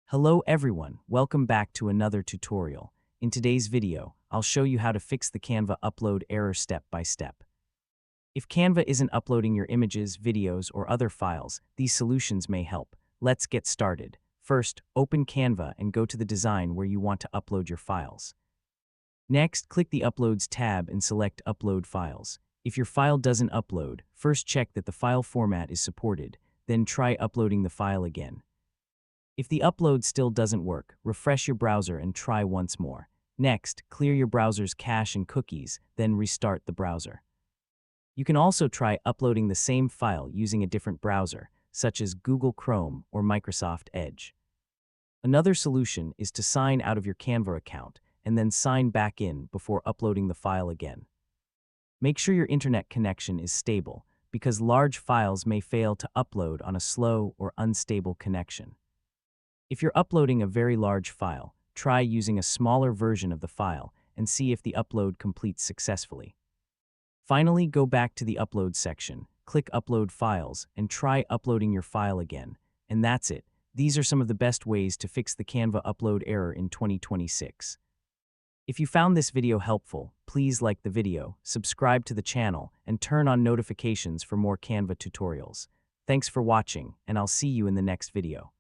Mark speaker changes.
Speaker 1: Hello everyone, welcome back to another tutorial. In today's video, I'll show you how to fix the Canva upload error step by step. If Canva isn't uploading your images, videos, or other files, these solutions may help. Let's get started. First, open Canva and go to the design where you want to upload your files. Next, click the Uploads tab and select Upload Files. If your file doesn't upload, first check that the file format is supported, then try uploading the file again. If the upload still doesn't work, refresh your browser and try once more. Next, clear your browser's cache and cookies, then restart the browser. You can also try uploading the same file using a different browser, such as Google Chrome or Microsoft Edge. Another solution is to sign out of your Canva account and then sign back in before uploading the file again. Make sure your internet connection is stable, because large files may fail to upload on a slow or unstable connection. If you're uploading a very large file, try using a smaller version of the file and see if the upload completes successfully. Finally, go back to the Upload section, click Upload Files, and try uploading your file again. And that's it. These are some of the best ways to fix the Canva upload error in 2026. If you found this video helpful, please like the video, subscribe to the channel, and turn on notifications for more Canva tutorials. Thanks for watching, and I'll see you in the next video.